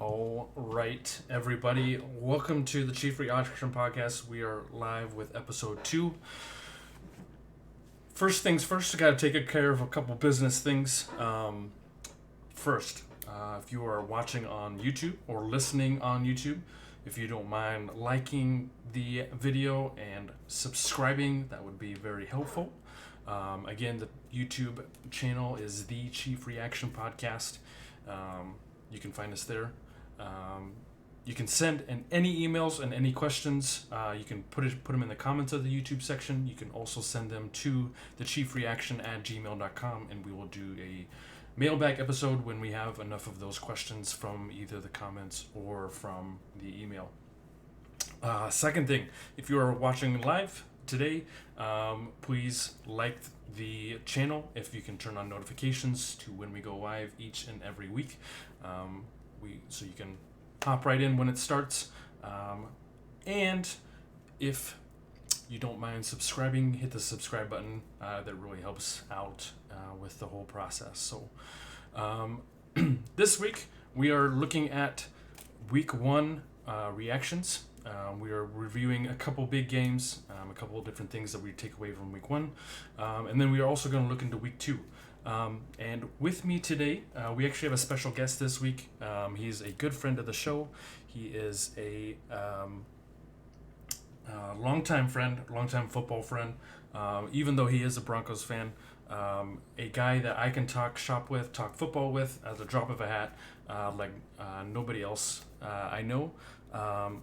All right, everybody. Welcome to the Chief Reaction Podcast. We are live with episode 2. First things first, I got to take care of a couple business things. First, if you are watching on YouTube or listening on YouTube, if you don't mind liking the video and subscribing, that would be very helpful. Again, the YouTube channel is the Chief Reaction Podcast. You can find us there. You can send any emails and any questions. You can put them in the comments of the YouTube section. You can also send them to thechiefreaction@gmail.com, and we will do a mailbag episode when we have enough of those questions from either the comments or from the email. Second thing, if you are watching live today, please like the channel. If you can turn on notifications to when we go live each and every week, so you can hop right in when it starts. And if you don't mind subscribing, hit the subscribe button. That really helps out with the whole process. So this week we are looking at week 1 reactions. We are reviewing a couple big games, a couple of different things that we take away from week 1. And then we are also going to look into week 2. And with me today, we actually have a special guest this week. He's a good friend of the show. He is a longtime friend, longtime football friend, even though he is a Broncos fan. A guy that I can talk shop with, talk football with at the drop of a hat, like nobody else I know.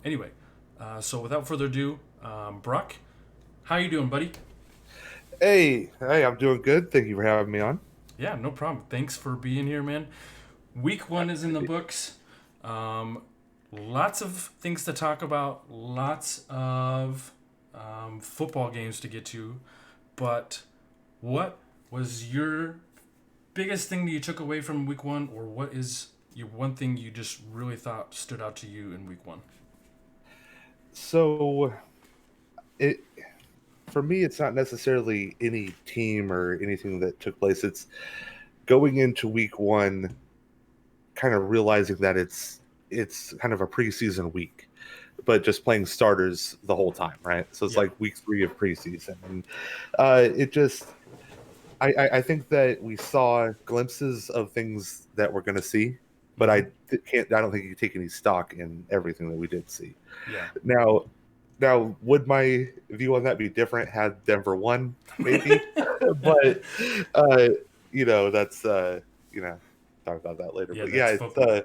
Anyway, so without further ado, Broc, how you doing, buddy? Hey, I'm doing good. Thank you for having me on. Yeah, no problem. Thanks for being here, man. Week 1 is in the books. Lots of things to talk about. Lots of football games to get to. But what was your biggest thing that you took away from week 1, or what is your one thing you just really thought stood out to you in week 1? So, it for me, it's not necessarily any team or anything that took place. It's going into week 1, kind of realizing that it's kind of a preseason week, but just playing starters the whole time, right? So it's Yeah. like week 3 of preseason, and it just I think that we saw glimpses of things that we're going to see, but Mm-hmm. I don't think you can take any stock in everything that we did see. Yeah. Now, now, would my view on that be different had Denver won? Maybe, but uh, that's talk about that later. Yeah, But yeah, that's football.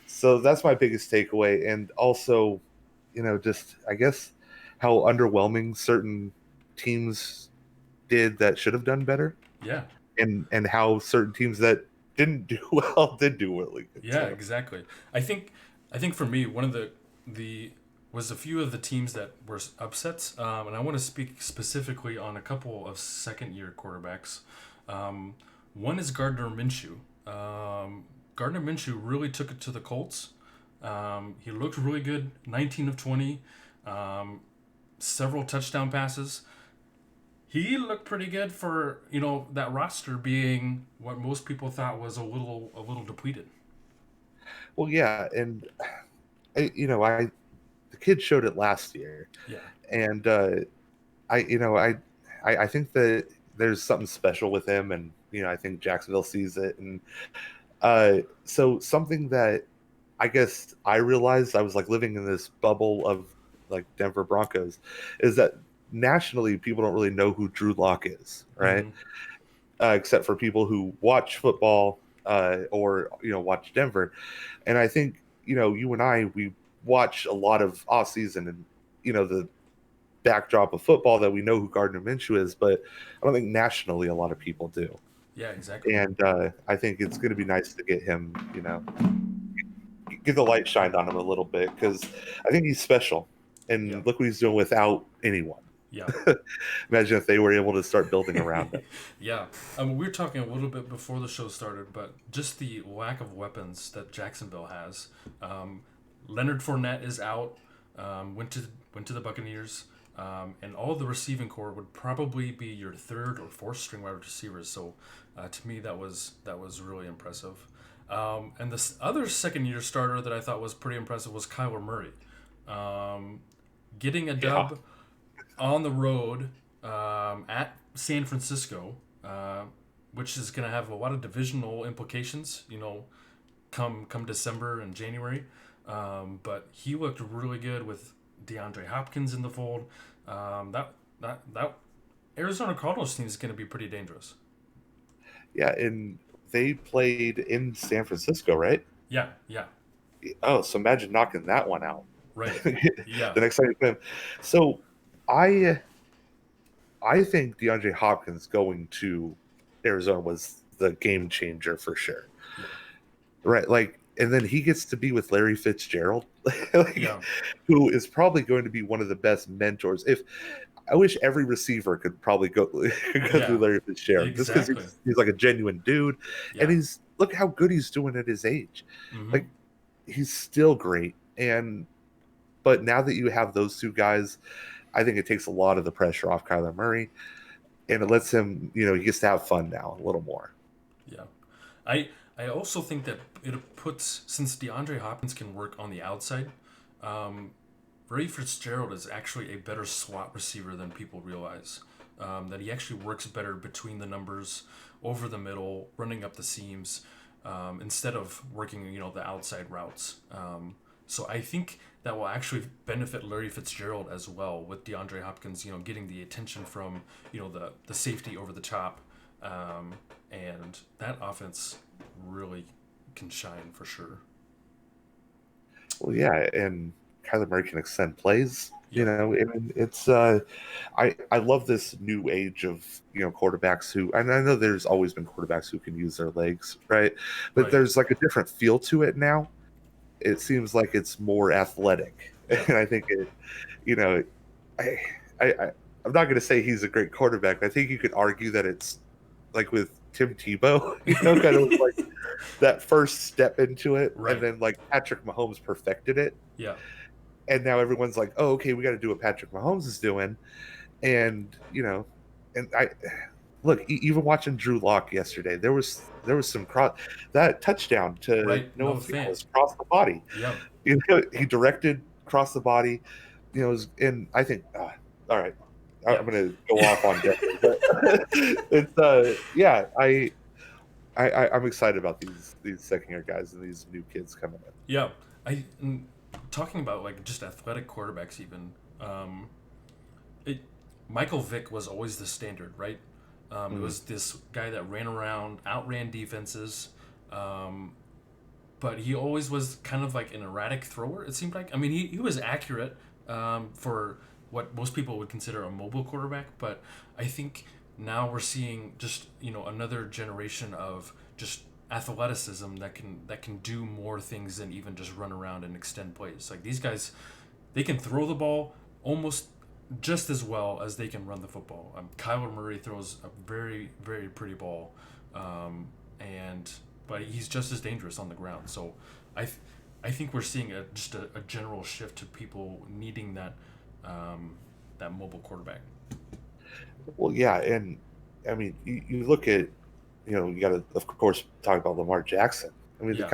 so that's my biggest takeaway, and also, just I guess how underwhelming certain teams did that should have done better, Yeah. and how certain teams that didn't do well did do really good Yeah, too. exactly. I think I think for me, one of the was a few of the teams that were upsets, and I want to speak specifically on a couple of second year quarterbacks. One is Gardner Minshew. Gardner Minshew really took it to the Colts. He looked really good, 19 of 20, several touchdown passes. He looked pretty good for that roster being what most people thought was a little depleted. Well, yeah, and I the kid showed it last year, Yeah. and I you know I think that there's something special with him, and I think Jacksonville sees it, and so something that I guess I realized, I was like living in this bubble of like Denver Broncos, is that nationally people don't really know who Drew Lock is, right? Mm-hmm. Except for people who watch football, or watch Denver. And I think you and I, we watch a lot of off season, and the backdrop of football, that we know who Gardner Minshew is, but I don't think nationally a lot of people do. Yeah, exactly. And I think it's going to be nice to get him, get the light shined on him a little bit, because I think he's special. Yeah. And look what he's doing without anyone. Yeah. Imagine if they were able to start building around him. Yeah. We were talking a little bit before the show started, but just the lack of weapons that Jacksonville has. Leonard Fournette is out. Went to the Buccaneers. And all of the receiving core would probably be your third or fourth string wide receivers. So, to me, that was really impressive. And this other second year starter that I thought was pretty impressive was Kyler Murray. Um, Getting a Yeah. dub on the road at San Francisco, which is going to have a lot of divisional implications, come December and January. But he looked really good with DeAndre Hopkins in the fold. That Arizona Cardinals team is going to be pretty dangerous. Yeah, and they played in San Francisco, right? Yeah, yeah, Oh, so imagine knocking that one out. right. The Yeah, next time you play him. So I I think DeAndre Hopkins going to Arizona was the game changer for sure. yeah, Right, like, and then he gets to be with Larry Fitzgerald, like, yeah, who is probably going to be one of the best mentors. If I wish every receiver could probably go could go through yeah. Larry Fitzgerald just because Exactly. he's like a genuine dude, and Yeah. he's look how good he's doing at his age. Mm-hmm. Like he's still great, and but now that you have those two guys, I think it takes a lot of the pressure off Kyler Murray, and it lets him, he gets to have fun now a little more. Yeah. I I also think that it puts, since DeAndre Hopkins can work on the outside, um, Ray Fitzgerald is actually a better slot receiver than people realize. That he actually works better between the numbers, over the middle, running up the seams, instead of working, the outside routes. So I think that will actually benefit Larry Fitzgerald as well, with DeAndre Hopkins, getting the attention from, the safety over the top, and that offense really can shine for sure. Well, yeah, and Kyler Murray can extend plays. Yep. And it's I love this new age of quarterbacks who, and I know there's always been quarterbacks who can use their legs, right? But Right. there's like a different feel to it now. It seems like it's more athletic, Yeah. and I think you know, I, I I'm not going to say he's a great quarterback. I think you could argue that it's like with Tim Tebow, kind of like that first step into it, and Right. then like Patrick Mahomes perfected it, Yeah. and now everyone's like, "Oh, okay, we got to do what Patrick Mahomes is doing," and and I look even watching Drew Lock yesterday, there was some cross that touchdown to Right. Noah Noah Fant Fant. was cross the body. Yep. He directed cross the body, and I think, all right, Yeah. I'm gonna go off on Denver, but it's yeah, I'm excited about these second year guys and these new kids coming in. Yeah. And talking about like just athletic quarterbacks, even, um, it Michael Vick was always the standard, right? It Mhm. was this guy that ran around, outran defenses, um, but he always was kind of like an erratic thrower. It seemed like. I mean, he was accurate, for what most people would consider a mobile quarterback, but I think now we're seeing just, another generation of just athleticism that can do more things than even just run around and extend plays. Like these guys, they can throw the ball almost just as well as they can run the football. Kyler Murray throws a very, very pretty ball, and but he's just as dangerous on the ground. So I, th- I think we're seeing a general shift to people needing um, that mobile quarterback. Well, yeah, and I mean, you look at, you got to of course talk about Lamar Jackson. I mean, Yeah.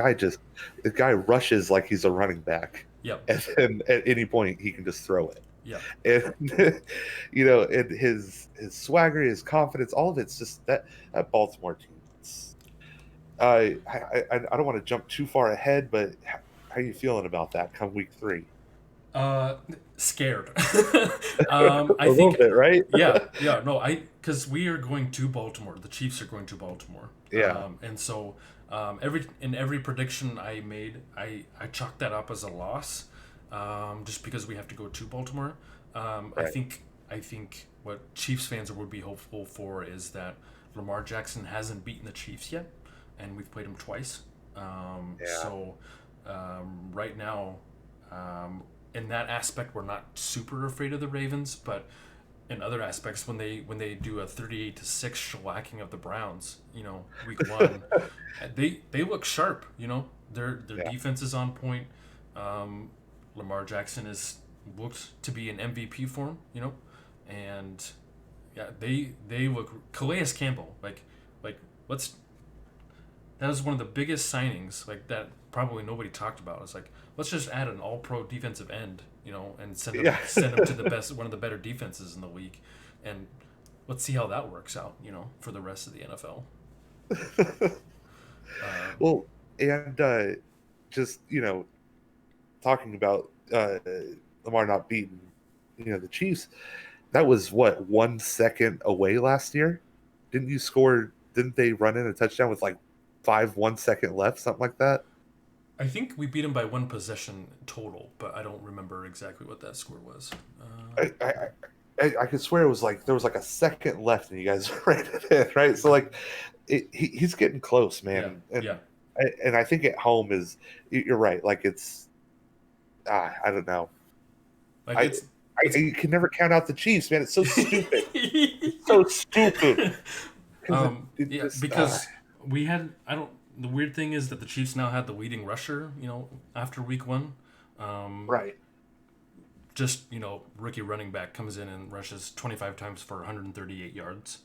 the guy rushes like he's a running back, Yep. and then at any point he can just throw it. Yep. And and his swagger, his confidence, all of it's just that Baltimore team. I don't want to jump too far ahead, but how are you feeling about that come week 3? Uh, Scared. A I little think, bit, right? yeah, yeah, no, because we are going to Baltimore. The Chiefs are going to Baltimore, Yeah, and so, every prediction I made, I chalked that up as a loss, just because we have to go to Baltimore. right. I think what Chiefs fans would be hopeful for is that Lamar Jackson hasn't beaten the Chiefs yet, and we've played them twice. Yeah, So right now, um, in that aspect, we're not super afraid of the Ravens, but in other aspects, when they do a 38-6 shellacking of the Browns, week one, they look sharp. Their yeah. defense is on point. Um, Lamar Jackson is looked to be in MVP form. And yeah, they look. Calais Campbell, like let's that was one of the biggest signings, like that probably nobody talked about. It's like, let's just add an all-pro defensive end, and Yeah. send him to the best, one of the better defenses in the league, and let's see how that works out, for the rest of the NFL. Uh, Well, and just talking about Lamar not beating the Chiefs. That was what 1 second away last year. Didn't you score? Didn't they run in a touchdown with like 1 second left, something like that? I think we beat him by one possession total, but I don't remember exactly what that score was. I, I, I could swear it was like there was like a second left and you guys ran it in, right? So like, he's getting close, Yeah, man, yeah. and I think at home is you're right. Like it's I don't know. Like I, it's you can never count out the Chiefs, man. It's so stupid. It's so stupid because it yeah, just because we had I don't. The weird thing is that the Chiefs now had the leading rusher, after week one. Um, right. just rookie running back comes in and rushes 25 times for 138 yards.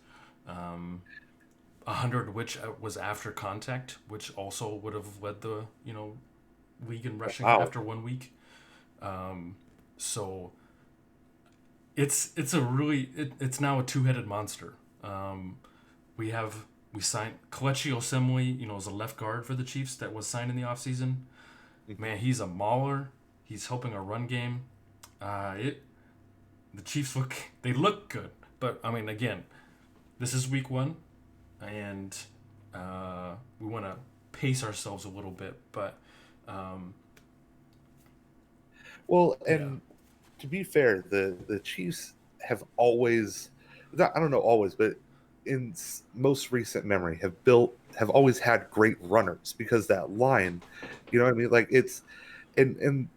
100 which was after contact, which also would have led the league in rushing Wow. after 1 week. So it's now a two-headed monster. We signed Kelechi Osemele, as a left guard for the Chiefs that was signed in the offseason. Mhm. Man, he's a mauler. He's helping our run game. It The Chiefs look good, but I mean, again, this is week one, and we want to pace ourselves a little bit. But um, Well, yeah, and to be fair, the Chiefs have always, I don't know always, but in most recent memory, have always had great runners because that line, you know what I mean? Like and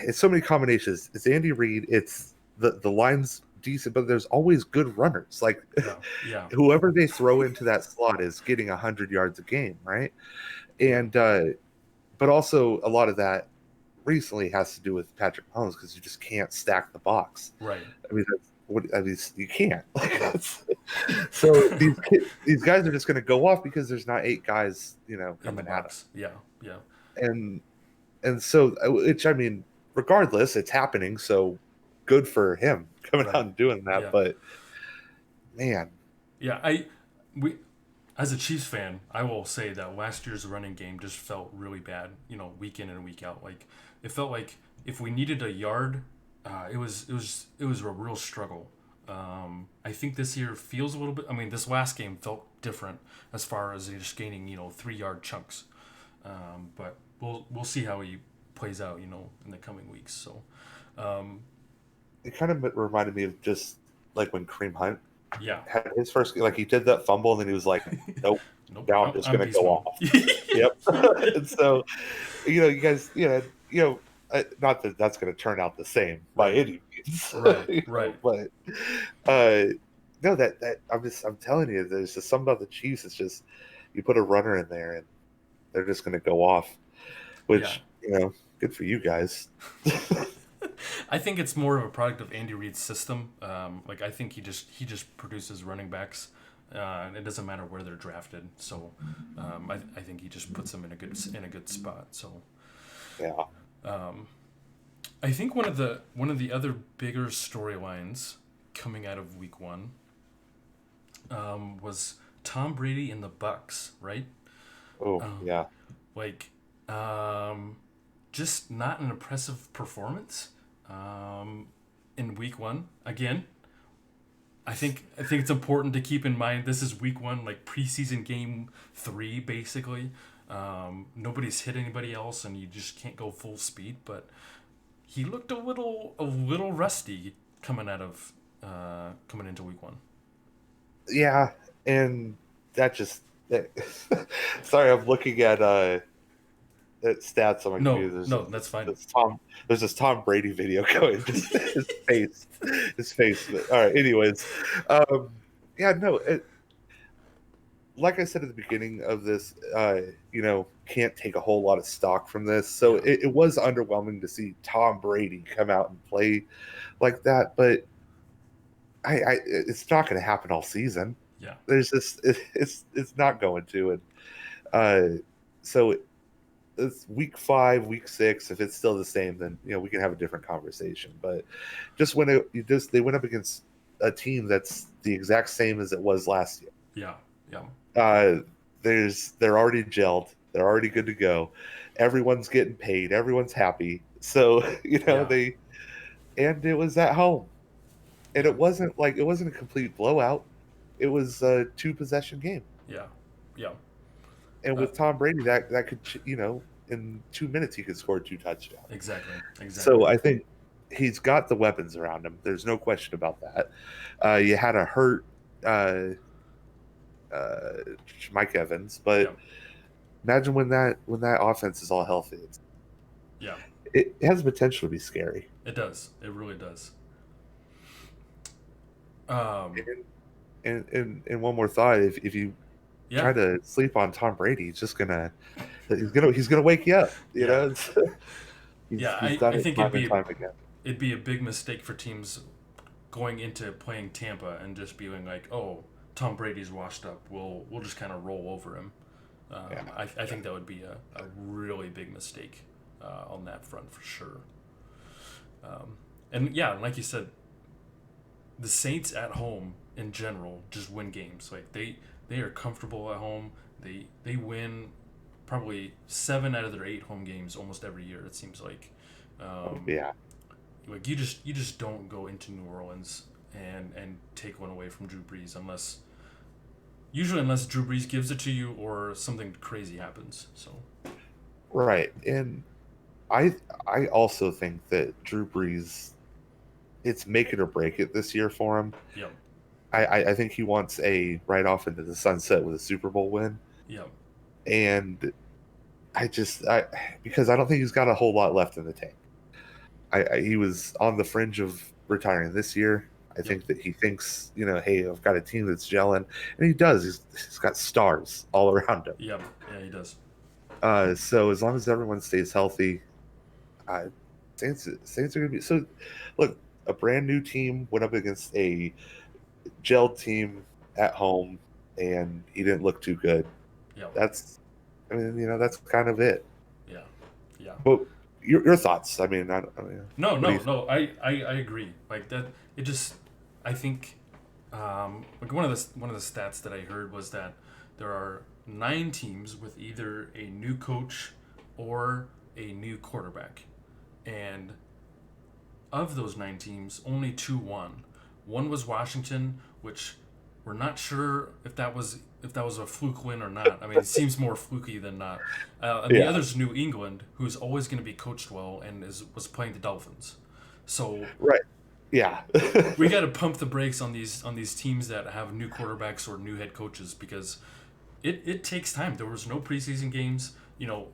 it's so many combinations. It's Andy Reid. It's the line's decent, but there's always good runners. Like yeah, yeah, whoever they throw into that slot is getting 100 yards a game, right? yeah. And but also a lot of that recently has to do with Patrick Mahomes because you just can't stack the box. Right. I mean, I mean, you can't. Yeah. So these guys are just going to go off because there's not eight guys, In the coming at them, box. Yeah, yeah, and so which I mean, regardless, it's happening. So good for him coming out right. and doing that. Yeah, But man, yeah. We As a Chiefs fan, I will say that last year's running game just felt really bad. Week in and week out. Like it felt like if we needed a yard, it was a real struggle. I think this year feels a little bit. I mean, this last game felt different as far as just gaining 3 yard chunks. But we'll see how he plays out. In the coming weeks. So it kind of reminded me of just like when Kareem Hunt yeah. had his first, like he did that fumble and then he was like, nope, Nope. now I'm I'm, just I'm gonna beast go mode. off. Yep. And so, you guys, not that that's gonna turn out the same by Right. any means, Right. Right. but uh, no, that I'm telling you, there's just something about the Chiefs. It's just you put a runner in there and they're just gonna go off, Yeah. which good for you guys. I think it's more of a product of Andy Reid's system. Like I think he just produces running backs, and it doesn't matter where they're drafted. So I think he just puts them in a good spot. So Yeah. I think one of the other bigger storylines coming out of Week One was Tom Brady and the Bucks, right? Oh Um, yeah. like just not an impressive performance in Week One. Again, I think it's important to keep in mind this is Week One, like preseason game 3, basically. Nobody's hit anybody else, and you just can't go full speed. But he looked a little rusty coming into Week One. Yeah, and that just sorry, I'm looking at stats on my No, computer. no, that's fine. There's this Tom Brady video going, just face, his face. But, all right, anyways, um, yeah, no, like I said at the beginning of this, can't take a whole lot of stock from this. So Yeah, it was underwhelming to see Tom Brady come out and play like that, but it's not going to happen all season. yeah, There's just it's not going to, Uh, so it's week 5, week 6. If it's still the same, then we can have a different conversation. But just when they went up against a team that's the exact same as it was last year. Yeah, yeah, Uh, they're already gelled. They're already good to go. Everyone's getting paid. Everyone's happy. So yeah, and it was at home, and yeah, it wasn't a complete blowout. It was a 2 possession game, yeah, yeah. and Uh, with Tom Brady, that could in 2 minutes he could score 2 touchdowns. exactly, So exactly. I think he's got the weapons around him. There's no question about that. You had a hurt uh, uh, Mike Evans, Yeah, but imagine when that offense is all healthy. yeah. It has the potential to be scary. It does. It really does. Um, And one more thought: if you yeah, try to sleep on Tom Brady, he's gonna wake you up. yeah, He's yeah. he's I done I it think time and time again. it'd be a big mistake for teams going into playing Tampa and just being like, oh, Tom Brady's washed up. We'll just kind of roll over him. Yeah, I think that would be a really big mistake on that front for sure. And yeah, like you said, the Saints at home in general just win games. Like they are comfortable at home. They win probably 7 out of their 8 home games almost every year. It seems like. Um, yeah, like you just don't go into New Orleans and take one away from Drew Brees unless Drew Brees gives it to you or something crazy happens. So right. And I I also think that Drew Brees, it's make it or break it this year for him. yep, I think he wants a right off into the sunset with a Super Bowl win, yep, and I because I don't think he's got a whole lot left in the tank. He was on the fringe of retiring this year. I yep, think that he thinks, hey, I've got a team that's gelling, and he does. He's got stars all around him. yep. Yeah, he does. So as long as everyone stays healthy, uh, Saints are gonna be so. Look, a brand new team went up against a gelled team at home, and he didn't look too good. Yep. That's, I mean, that's kind of it. Yeah. Yeah. But your thoughts? I mean, No, what do you no, think? no. I agree. Like that. It just. I think. Like one of the stats that I heard was that there are 9 teams with either a new coach or a new quarterback, and of those 9 teams, only 2 won. One was Washington, which we're not sure if that was a fluke win or not. I mean, it seems more fluky than not. And the Yeah, other's New England, who's always going to be coached well and was playing the Dolphins. So right. Yeah. we got to pump the brakes on these teams that have new quarterbacks or new head coaches because it takes time. There was no preseason games.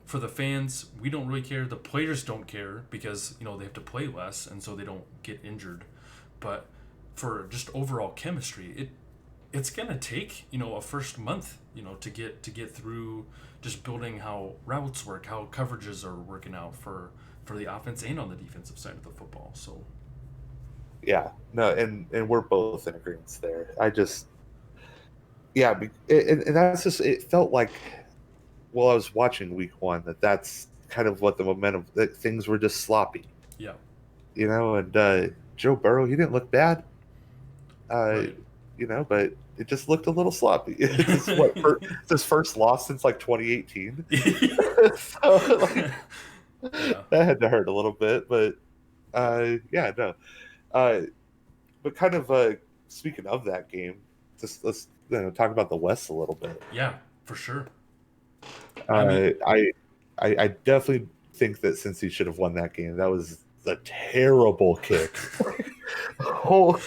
For the fans, we don't really care. The players don't care because they have to play less and so they don't get injured. But for just overall chemistry, it's gonna take a first month to get through just building how routes work, how coverages are working out for the offense and on the defensive side of the football. So Yeah. No, and we're both in agreement there. Yeah, and that's just, it felt like while I was watching week 1 that's kind of what the momentum, that things were just sloppy, yeah, and Joe Burrow, he didn't look bad, uh, right. but it just looked a little sloppy. It's his first loss since like 2018. So like Yeah, that had to hurt a little bit, but yeah, yeah, no. Uh, but kind of speaking of that game, just let's talk about the West a little bit. yeah, for sure. I mean, Uh, I, I definitely think that since he should have won that game, that was a terrible kick. Oh,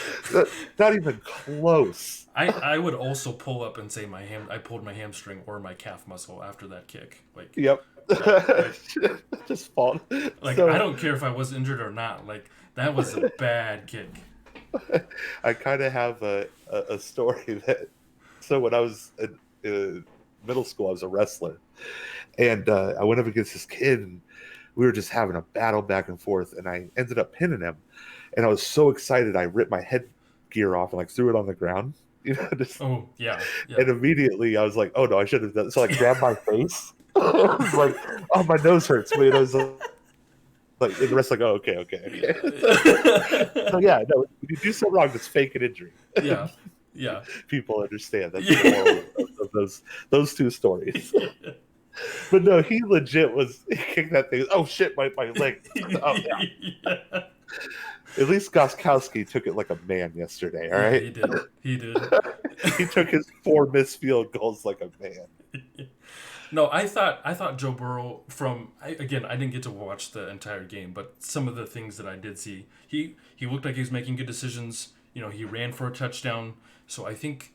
not even close. I would also pull up and say I pulled my hamstring or my calf muscle after that kick. Like Yep. like Just fault. like I So don't care if I was injured or not. Like that was a bad kick. I kind of have a story that. So when I was in middle school, I was a wrestler, and I went up against this kid, and we were just having a battle back and forth, and I ended up pinning him, and I was so excited I ripped my headgear off and like threw it on the ground, Just, Oh yeah, yeah. and immediately I was like, oh no, I should have done. So I grabbed my face. I was like, oh, my nose hurts. Wait, I was like, and the rest like, oh, okay. So yeah, no, when you do so wrong, it's fake an injury. Yeah, yeah. People understand. That's the Yeah. moral of those two stories. But no, he legit was he kicked that thing. Oh shit, my leg. Oh yeah. Yeah. At least Goskowski took it like a man yesterday. All Yeah, right, he did. He did. he took his 4 missed field goals like a man. No, I thought Joe Burrow again, I didn't get to watch the entire game, but some of the things that I did see, he looked like he was making good decisions. He ran for a touchdown. So I think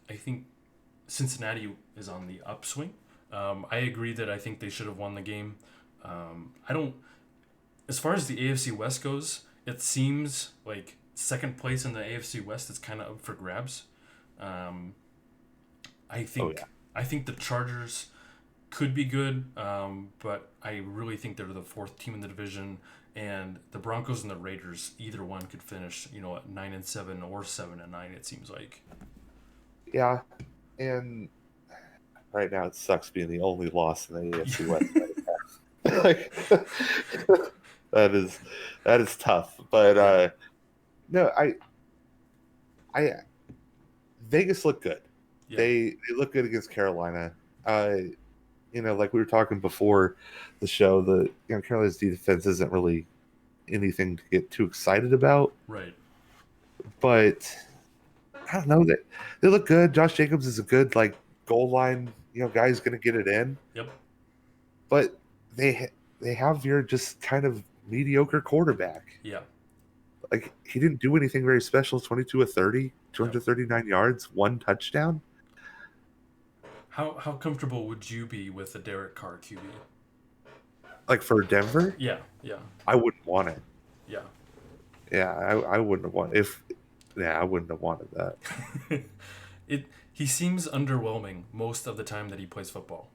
Cincinnati is on the upswing. I agree that I think they should have won the game. I don't. As far as the AFC West goes, it seems like second place in the AFC West is kind of up for grabs. Um, I Oh think yeah, I think the Chargers could be good, but I really think they're the fourth team in the division, and the Broncos and the Raiders, either one could finish, at 9-7 or 7-9. It seems like. yeah, and right now it sucks being the only loss in the AFC West. Like, that is tough, but Yeah, no, I Vegas looked good. yeah, They look good against Carolina. Uh, like we were talking before the show, Carolina's defense isn't really anything to get too excited about, right. but I don't know that they look good. Josh Jacobs is a good goal line, guy who's going to get it in, Yep. but they have your just kind of mediocre quarterback. Yeah. Like he didn't do anything very special. 22 of 30, Yep. 239 yards, one touchdown. How comfortable would you be with a Derek Carr QB? Like for Denver, Yeah. Yeah. I wouldn't want it. Yeah. Yeah, I wouldn't have wanted if. Yeah, I wouldn't have wanted that. He seems underwhelming most of the time that he plays football.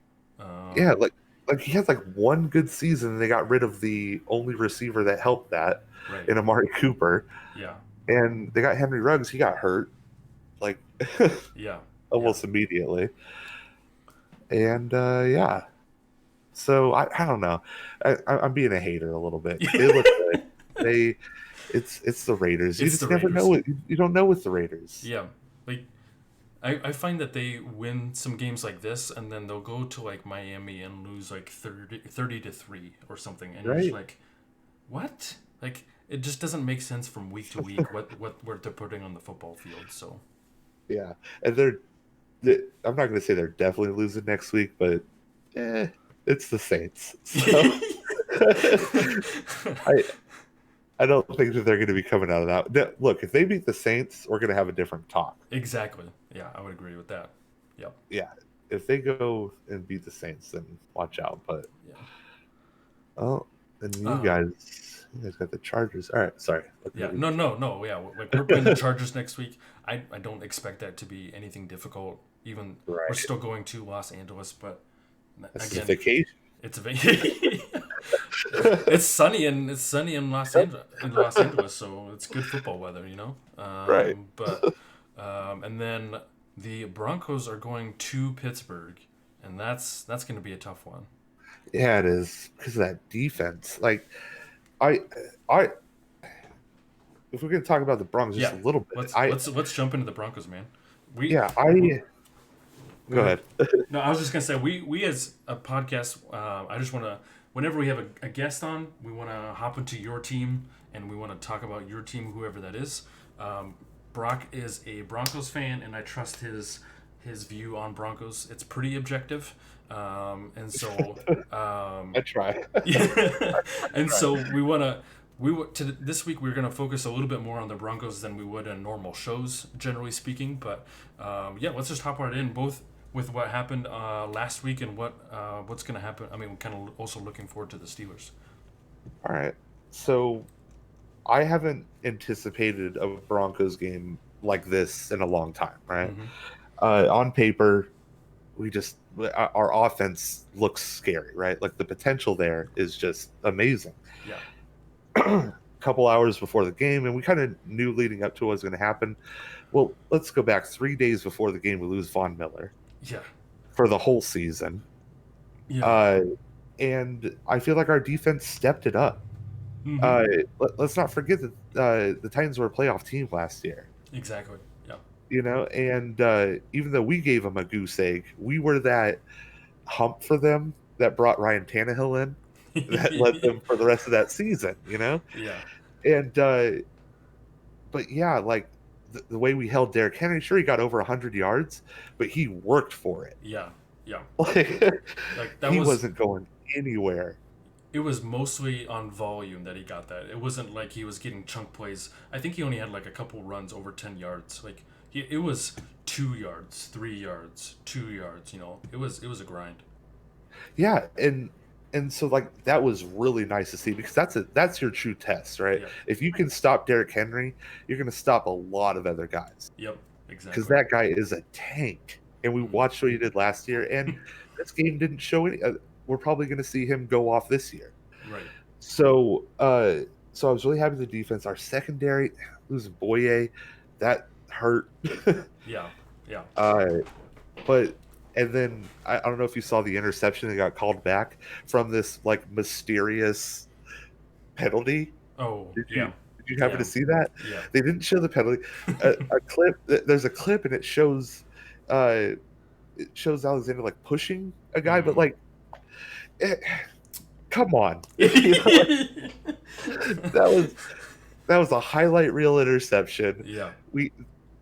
Yeah, Um, like he had one good season, and they got rid of the only receiver that helped that right. in Amari Cooper, Yeah. and they got Henry Ruggs. He got hurt like Yeah. Yeah. almost immediately, and yeah. So I don't know. I'm being a hater a little bit. They look good. They it's the Raiders. You It's just the never Raiders. know it. You don't know with the Raiders. Yeah. Like I find that they win some games like this and then they'll go to like Miami and lose like 30-3 or something and you're just Right. like, what? Like it just doesn't make sense from week to week what they're putting on the football field. So Yeah, and I'm not going to say they're definitely losing next week, but it's the Saints. So I I don't think that they're going to be coming out of that. Look, if they beat the Saints, we're going to have a different talk. Exactly. Yeah, I would agree with that. Yep. Yeah, if they go and beat the Saints, then watch out. But Yeah. oh, and you Um, guys got the Chargers. All right, sorry. yeah. No. Yeah. Like we're playing the Chargers next week. I don't expect that to be anything difficult. Even we're Right, still going to Los Angeles, but this is again, vacation. it's it's sunny in Los Angeles, so it's good football weather. Right. But and then the Broncos are going to Pittsburgh, and that's going to be a tough one. Yeah, it is because of that defense. I, I, if we're going to talk about the Broncos just Yeah, a little bit, let's jump into the Broncos, man. We yeah, Go go ahead. ahead. No, I was just gonna say we as a podcast, I just want to whenever we have a guest on, we want to hop into your team and we want to talk about your team, whoever that is. Brock is a Broncos fan, and I trust his view on Broncos. It's pretty objective, and so I try. yeah, and Right. so we this week we're gonna focus a little bit more on the Broncos than we would in normal shows, generally speaking. But yeah, let's just hop right in both with what happened last week and what's gonna happen. I mean, we're kind of also looking forward to the Steelers. All right. So I haven't anticipated a Broncos game like this in a long time, right? Mm-hmm. On paper, our offense looks scary, right? Like the potential there is just amazing. Yeah. A couple hours before the game, and we kind of knew leading up to what was going to happen. Well, let's go back 3 days before the game. We lose Von Miller Yeah, for the whole season, yeah, uh, and I feel like our defense stepped it up. mm-hmm. Uh, let's not forget that the Titans were a playoff team last year. Exactly. Yeah, And even though we gave them a goose egg, we were that hump for them that brought Ryan Tannehill in, that led them for the rest of that season. yeah, And but yeah, like the way we held Derrick Henry, sure he got over 100 yards, but he worked for it. yeah, yeah. Like Like that he was wasn't going anywhere. it was mostly on volume that he got that. It wasn't like he was getting chunk plays. I think he only had like a couple runs over 10 yards. Like it was 2 yards, 3 yards, 2 yards. It was a grind. Yeah, and so like that was really nice to see because that's your true test, right? Yep, If you can stop Derrick Henry, you're going to stop a lot of other guys yep, because exactly. that guy is a tank. And we Hmm. watched what he did last year, and this game didn't show any. We're probably going to see him go off this year. Right. So I was really happy with the defense. Our secondary losing Boye, that hurt. Yeah, yeah. uh, but and then I don't know if you saw the interception that got called back from this like mysterious penalty. Oh, Did you yeah, did you happen yeah, to see that? yeah. They didn't show the penalty. A clip. There's a clip and uh, it shows Alexander like pushing a guy, but Mm-hmm. like, eh, come on, that was a highlight reel interception. Yeah, We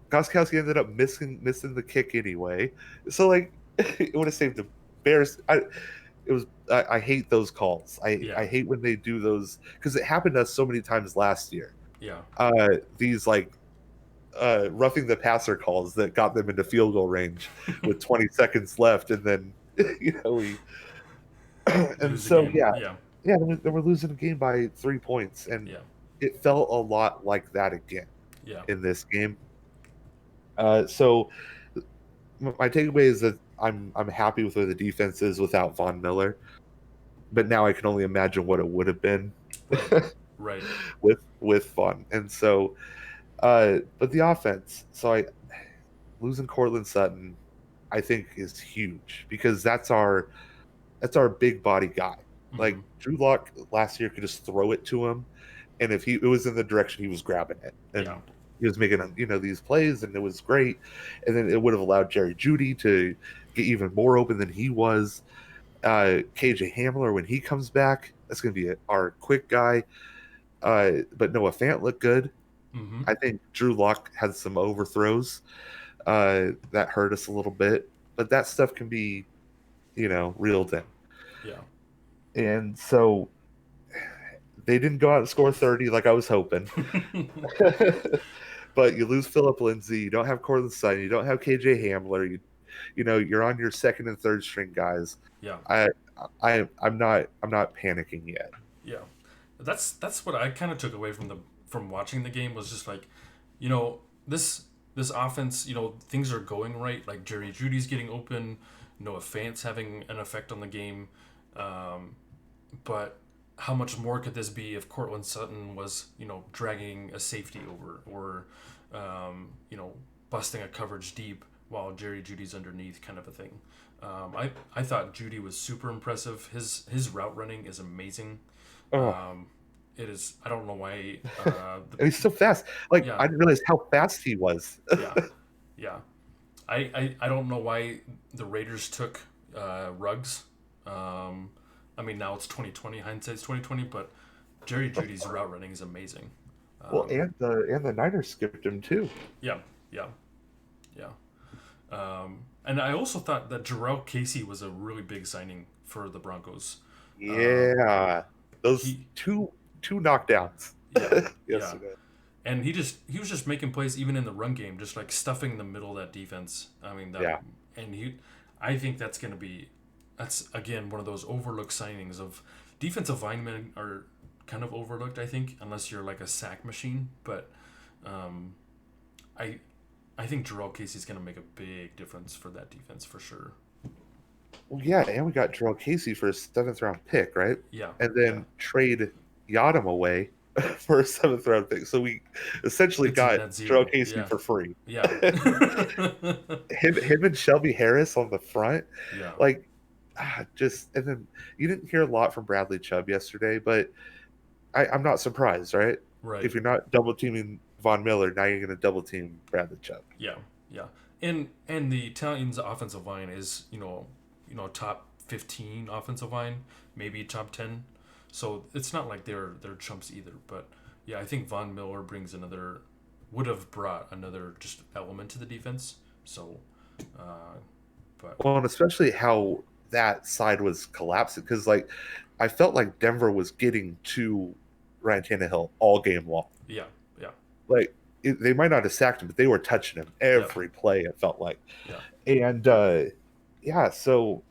Goskowski ended up missing the kick anyway. So like it would have saved the Bears. I hate those calls. yeah, I hate when they do those because it happened to us so many times last year. yeah. These like roughing the passer calls that got them into field goal range with 20 seconds left, and then we and Lose the so game. yeah, Yeah, then we're losing a game by 3 points, and yeah, it felt a lot like that again yeah. in this game. So my takeaway is that I'm happy with where the defense is without Von Miller, but now I can only imagine what it would have been Right, right. with Von. And so, but the offense. So I losing Cortland Sutton, I think is huge because that's our big body guy. Mm-hmm. Like Drew Lock last year could just throw it to him, and if it was in the direction he was grabbing it, Yeah, and he was making these plays, and it was great, and then it would have allowed Jerry Judy to get even more open than he was. KJ Hamler when he comes back, that's going to be our quick guy. But Noah Fant looked good. mm-hmm. I think Drew Lock had some overthrows that hurt us a little bit, but that stuff can be reeled in. Yeah, And so they didn't go out and score 30 like I was hoping. But you lose Philip Lindsay, you don't have Cortland Sutton, you don't have KJ Hamler, you're on your second and third string guys. yeah, I I'm not panicking yet. yeah. That's what I kind of took away from watching the game was just like, you know, this offense, things are going right. Like Jerry Judy's getting open, Noah Fant's having an effect on the game, um, but how much more could this be if Cortland Sutton was, dragging a safety over or, busting a coverage deep while Jerry Judy's underneath, kind of a thing. I thought Judy was super impressive. His route running is amazing. Oh, Um, it is. I don't know why. and he's so fast. Like Yeah, I didn't realize how fast he was. yeah, yeah. I don't know why the Raiders took Ruggs. I mean, now it's 2020. Hindsight's 2020, but Jerry Judy's route running is amazing. Well, Um, and the Niners skipped him too. yeah, yeah, yeah. And I also thought that Jarrell Casey was a really big signing for the Broncos. Um, Yeah, those he, two knockdowns yeah, yeah. yesterday. And he was just making plays even in the run game, just like stuffing the middle of that defense. I mean that, Yeah. and I think that's again one of those overlooked signings of defensive linemen are kind of overlooked. I think unless you're like a sack machine, but um, I I think Jarrell Casey's going to make a big difference for that defense for sure. Well, yeah, and we got Terrell Casey for a seventh round pick, right? Yeah, And yeah, then trade Yadam away. for a seventh round pick. So we essentially It's a got net Joe zero. Casey Yeah. for free. Yeah. Him and Shelby Harris on the front, Yeah. like just and then you didn't hear a lot from Bradley Chubb yesterday, but I'm not surprised, right? Right. If you're not double teaming Von Miller, now you're going to double team Bradley Chubb. Yeah. Yeah. And the Italians' offensive line is top 15 offensive line, maybe top 10. So it's not like they're chumps either. But yeah, I think Von Miller would have brought another just element to the defense. So, but Well, and especially how that side was collapsing because like I felt like Denver was getting to Ryan Tannehill all game long. yeah, yeah, Like they might not have sacked him, but they were touching him yeah, every play. It felt like, yeah, and yeah. So,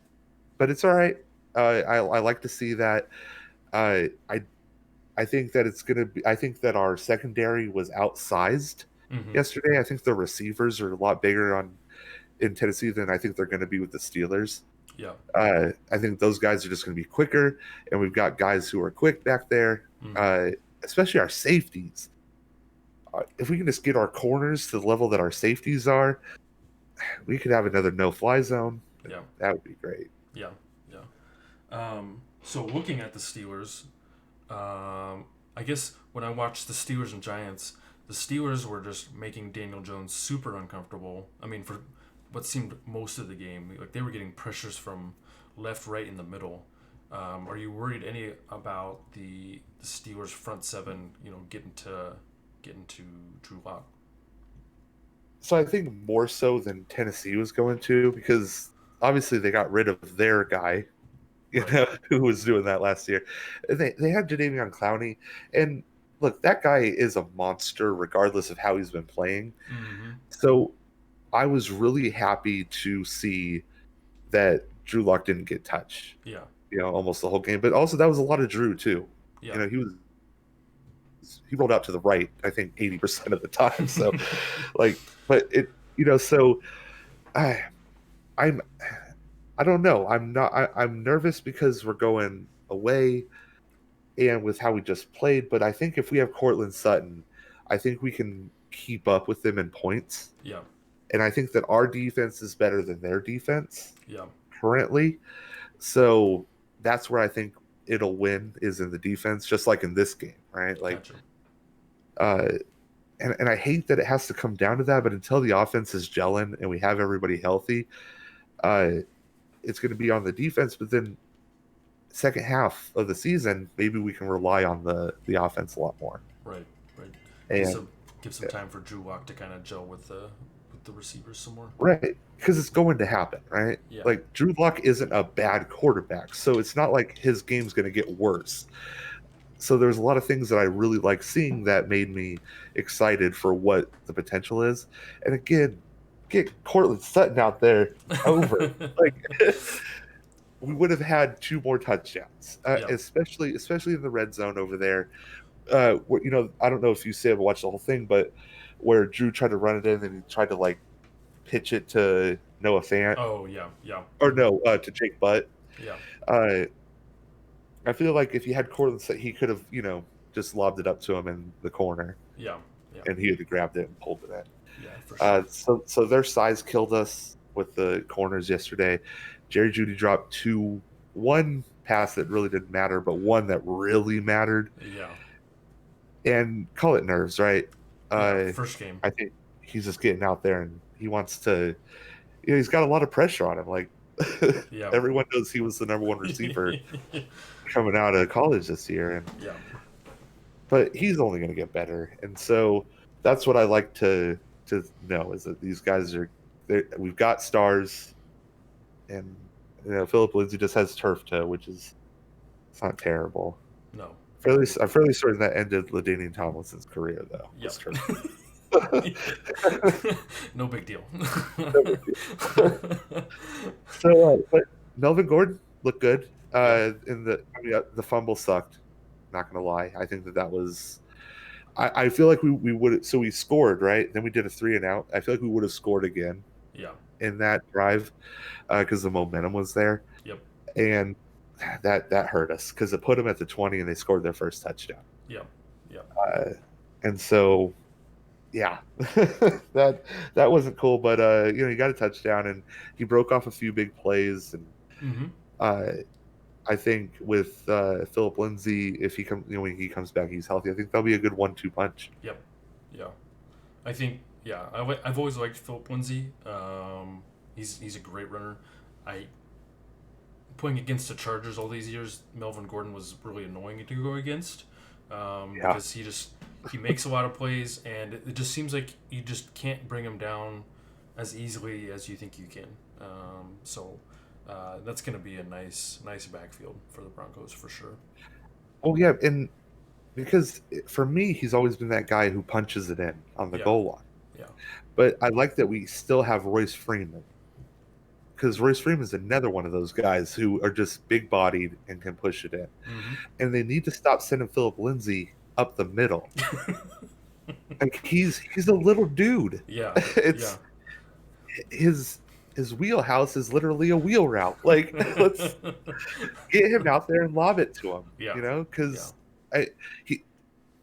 but it's all right. I like to see that. Uh, I I think that it's gonna be. I think that our secondary was outsized mm-hmm. yesterday. I think the receivers are a lot bigger on in Tennessee than I think they're going to be with the Steelers. Yeah, I think those guys are just going to be quicker, and we've got guys who are quick back there, mm-hmm. especially our safeties. If we can just get our corners to the level that our safeties are, we could have another no-fly zone. Yeah, That would be great. yeah, yeah. So looking at the Steelers, I guess when I watched the Steelers and Giants, the Steelers were just making Daniel Jones super uncomfortable. I mean, for what seemed most of the game, like they were getting pressures from left, right, in the middle. Are you worried any about the Steelers front seven? Getting to Drew Lock. So I think more so than Tennessee was going to, because obviously they got rid of their guy, Right. who was doing that last year. They had Jadeveon Clowney, and look, that guy is a monster regardless of how he's been playing. Mm-hmm. So I was really happy to see that Drew Lock didn't get touched, Yeah. almost the whole game. But also that was a lot of Drew too. Yeah. He rolled out to the right, I think 80% of the time. So like, but so I I'm I don't know. I'm nervous because we're going away and with how we just played, but I think if we have Cortland Sutton, I think we can keep up with them in points. Yeah. And I think that our defense is better than their defense Yeah. currently. So that's where I think it'll win is in the defense, just like in this game, right? Like, Gotcha. and I hate that it has to come down to that, but until the offense is gelling and we have everybody healthy, uh, it's going to be on the defense. But then second half of the season, maybe we can rely on the offense a lot more. Right. Right. And Give some time for Drew Lock to kind of gel with the receivers some more. right, because it's going to happen, right? Yeah. Like Drew Lock isn't a bad quarterback, so it's not like his game's going to get worse. So there's a lot of things that I really like seeing that made me excited for what the potential is. And again, get Cortland Sutton out there over. Like we would have had 2 more touchdowns, Yeah. especially in the red zone over there. I don't know if you have watched the whole thing, but where Drew tried to run it in and he tried to like pitch it to Noah Fant. Oh yeah, yeah. Or no, to Jake Butt. Yeah. I feel like if he had Cortland, he could have, just lobbed it up to him in the corner. Yeah. Yeah. And he would have grabbed it and pulled it in. Yeah, for sure. So their size killed us with the corners yesterday. Jerry Jeudy dropped one pass that really didn't matter, but one that really mattered. Yeah. And call it nerves, right? First game. I think he's just getting out there and he wants to. He's got a lot of pressure on him. Like Yeah. everyone knows he was the number 1 receiver coming out of college this year, and Yeah. but he's only going to get better, and so that's what I like to know is that these guys we've got stars, and Philip Lindsay just has turf toe, which is it's not terrible. No. I'm fairly certain that ended LaDainian Tomlinson's career though. Yep. No big deal. So, but Melvin Gordon looked good. The fumble sucked. Not gonna lie, I think that was. I feel like we would. So we scored, right? Then we did a 3 and out. I feel like we would have scored again. Yeah. In that drive, because the momentum was there. Yep. And that hurt us because it put them at the 20 and they scored their first touchdown. Yeah. yeah. And so yeah, that that wasn't cool, but he got a touchdown and he broke off a few big plays, and Mm-hmm. uh, I think with Philip Lindsay, if he comes, when he comes back, he's healthy. I think that'll be a good 1-2 punch. Yep. Yeah. I think yeah. I've always liked Philip Lindsay. He's a great runner. I playing against the Chargers all these years, Melvin Gordon was really annoying to go against Yeah, because he makes a lot of plays, and it just seems like you just can't bring him down as easily as you think you can. That's going to be a nice backfield for the Broncos for sure. oh yeah, and because for me, he's always been that guy who punches it in on the Yeah, goal line. yeah, But I like that we still have Royce Freeman, because Royce Freeman is another one of those guys who are just big bodied and can push it in. mm-hmm. And they need to stop sending Philip Lindsay up the middle. Like he's a little dude. Yeah, yeah, It's his his wheelhouse is literally a wheel route. Like let's get him out there and lob it to him. yeah, yeah. Because I he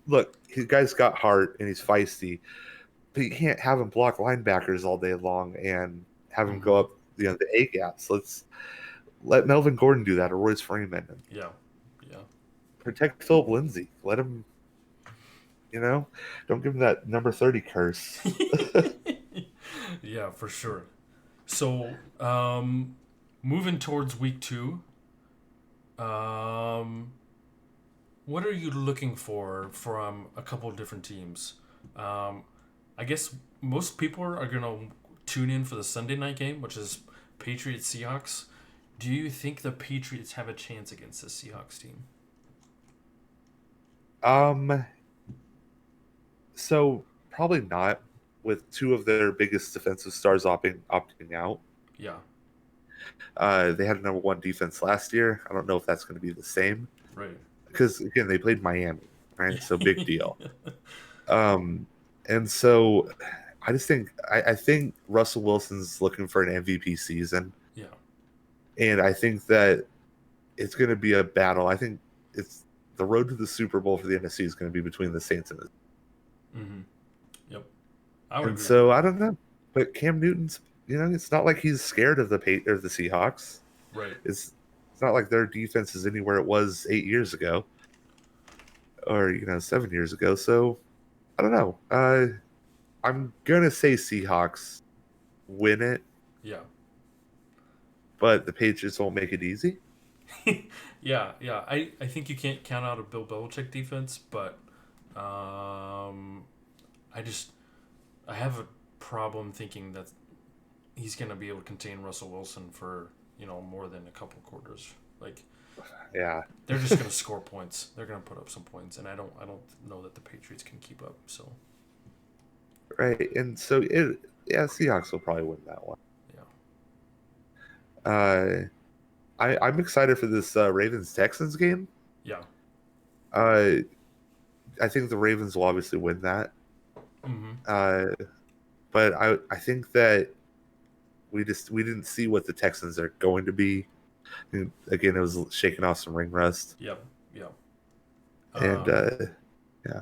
look, his guy's got heart and he's feisty, but you can't have him block linebackers all day long and have him go Mm-hmm. up the A gaps. Let's let Melvin Gordon do that, or Royce Freeman, and Yeah, yeah. protect Philip Lindsay. Let him, don't give him that number 30 curse. Yeah, for sure. So, moving towards week two, um, what are you looking for from a couple of different teams? Um, I guess most people are going to tune in for the Sunday night game, which is Patriots Seahawks. Do you think the Patriots have a chance against the Seahawks team? Um, so probably not, with two of their biggest defensive stars opting out. Yeah, They had a number one defense last year. I don't know if that's going to be the same, right. because again they played Miami, right? So big deal. Um, and so I think Russell Wilson's looking for an MVP season, Yeah. and I think that it's going to be a battle. I think it's the road to the Super Bowl for the NFC is going to be between the Saints and the. Mm-hmm. Yep. I would And agree. so I don't know, but Cam Newton's, it's not like he's scared of the Seahawks. Right. It's not like their defense is anywhere it was 8 years ago, or 7 years ago. So I don't know. I'm gonna say Seahawks win it, Yeah. but the Patriots won't make it easy. Yeah, yeah. I think you can't count out a Bill Belichick defense, but um, I just I have a problem thinking that he's gonna be able to contain Russell Wilson for more than a couple quarters. Like Yeah, they're just gonna score points. They're gonna put up some points, and I don't know that the Patriots can keep up. So right. And so Seahawks will probably win that one. yeah, Uh, I'm excited for this Ravens Texans game. yeah. Uh, I think the Ravens will obviously win that. Mm-hmm. Uh, but I think that we didn't see what the Texans are going to be. And again, it was shaking off some ring rust, Yep. Yep. and yeah,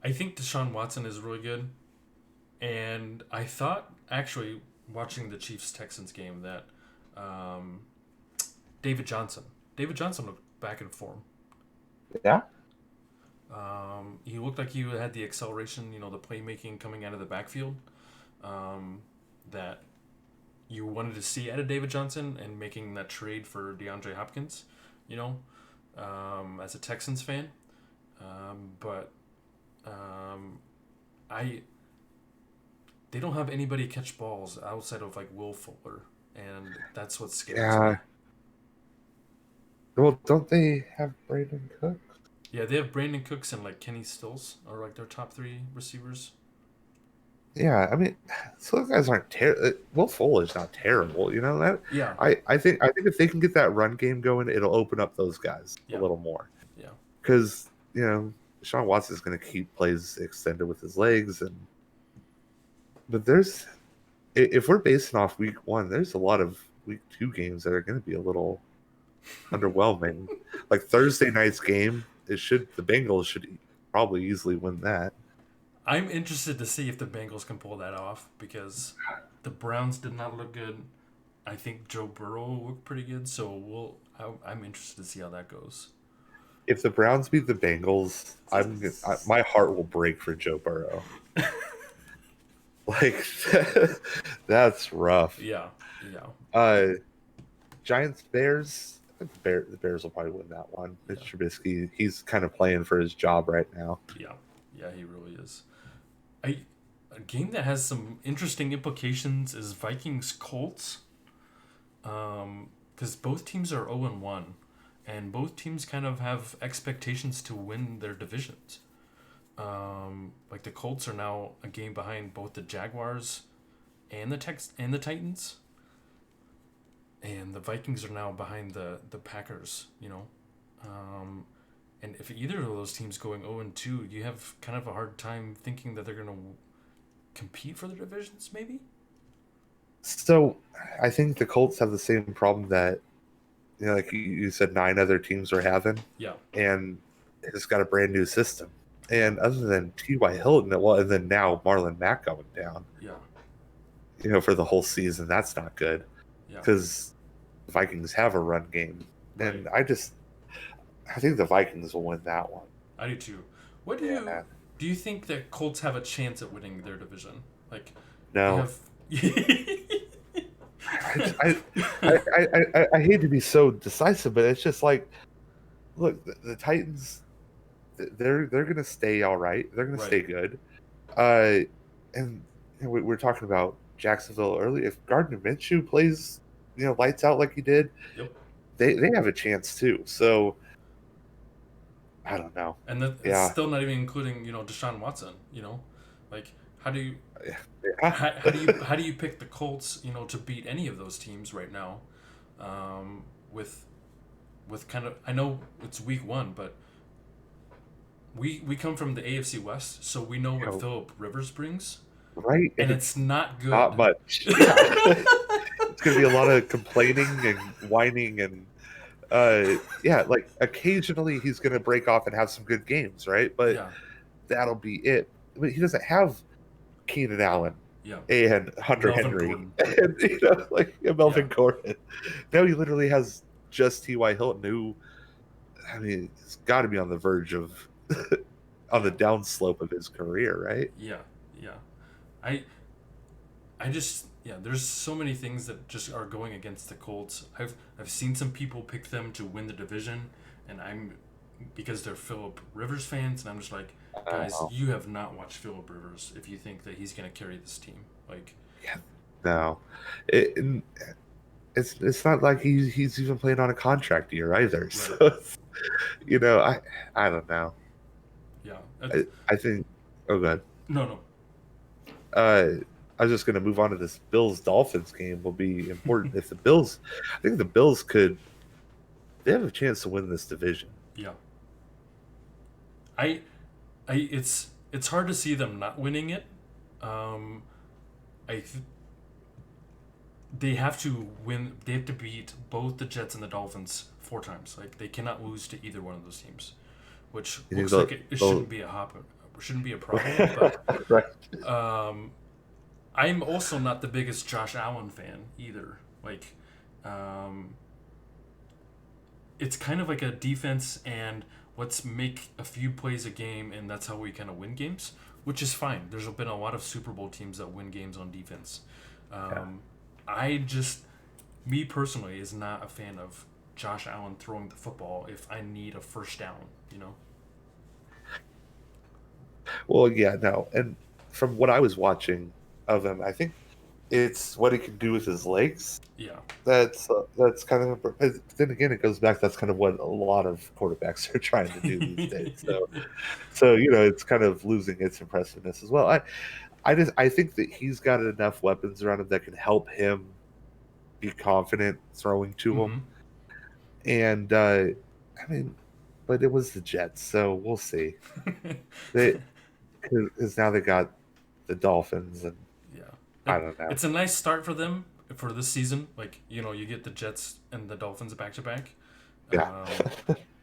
I think Deshaun Watson is really good. And I thought, actually, watching the Chiefs Texans game, that um, David Johnson. David Johnson looked back in form. yeah, He looked like he had the acceleration, the playmaking coming out of the backfield that you wanted to see out of David Johnson, and making that trade for DeAndre Hopkins, as a Texans fan. But I they don't have anybody catch balls outside of like Will Fuller, and that's what scares me. yeah. Well, don't they have Brandon Cook? Yeah, they have Brandon Cooks and like Kenny Stills are like their top three receivers. Yeah, I mean, so those guys aren't terrible. Will Fuller's not terrible, that. Yeah, I think if they can get that run game going, it'll open up those guys a yeah, little more, yeah, because Deshaun Watson's going to keep plays extended with his legs, but if we're basing off week one, there's a lot of week two games that are going to be a little underwhelming. Like Thursday night's game, the Bengals should probably easily win that. I'm interested to see if the Bengals can pull that off because the Browns did not look good. I think Joe Burrow looked pretty good, so I'm interested to see how that goes. If the Browns beat the Bengals, my heart will break for Joe Burrow. Like that's rough. Yeah, yeah, Uh, Giants Bears. I think the Bears will probably win that one. yeah, Mitch Trubisky, he's kind of playing for his job right now. yeah, yeah. He really is. I A game that has some interesting implications is Vikings Colts. Because both teams are 0-1, and both teams kind of have expectations to win their divisions. Like the Colts are now a game behind both the Jaguars and the Titans, and the Vikings are now behind the Packers. And if either of those teams going 0-2, you have kind of a hard time thinking that they're going to compete for the divisions. Maybe. So I think the Colts have the same problem that like you said, 9 other teams are having, Yeah. and it's got a brand new system. And other than T.Y. Hilton, and then now Marlon Mack going down, Yeah. for the whole season, that's not good Yeah. because the Vikings have a run game, and Right. I think the Vikings will win that one. I do too. What Yeah. do you think that Colts have a chance at winning their division? Like they No. have. I hate to be so decisive, but it's just like, look, the Titans, they're going to stay all right. They're going to stay good. And we're talking about Jacksonville earlier. If Gardner Minshew plays, lights out like he did, Yep. they have a chance too. So I don't know. And it's still not even including Deshaun Watson. Like how do you how do you pick the Colts to beat any of those teams right now, with kind of, I know it's week 1, but we come from the AFC West, so we know what Philip Rivers brings, right? and it's not good. Not much. Yeah. It's gonna be a lot of complaining and whining and like occasionally he's gonna break off and have some good games, right? But that'll be it. But he doesn't have Keenan Allen and Hunter Henry and Melvin Gordon. Now he literally has just T.Y. Hilton, who, I mean, it's got to be on the verge of on the downslope of his career, right? Yeah. I just, there's so many things that just are going against the Colts. I've seen some people pick them to win the division, and because they're Philip Rivers fans, and I'm just like, guys, you have not watched Philip Rivers if you think that he's going to carry this team. Like, no, it's not like he's even playing on a contract year either. Right. So I don't know. Yeah, I think. Oh, good. No. I was just going to move on to this Bills-Dolphins game. Will be important if the Bills. I think the Bills they have a chance to win this division. Yeah. It's hard to see them not winning it. They have to win. They have to beat both the Jets and the Dolphins 4 times. Like they cannot lose to either one of those teams, which looks like it shouldn't be a problem. But, right. I'm also not the biggest Josh Allen fan either. Like, it's kind of like a defense and let's make a few plays a game, and that's how we kind of win games, which is fine. There's been a lot of Super Bowl teams that win games on defense. Me personally, is not a fan of Josh Allen throwing the football if I need a first down, Well, yeah, no. And from what I was watching of him, I think it's what he can do with his legs. Yeah. That's kind of. Then again, it goes back. That's kind of what a lot of quarterbacks are trying to do these days. So it's kind of losing its impressiveness as well. I think that he's got enough weapons around him that can help him be confident throwing to him. And I mean, but it was the Jets, so we'll see. Because now they got the Dolphins, and I don't know. It's a nice start for them for this season. Like you get the Jets and the Dolphins back to back. Yeah.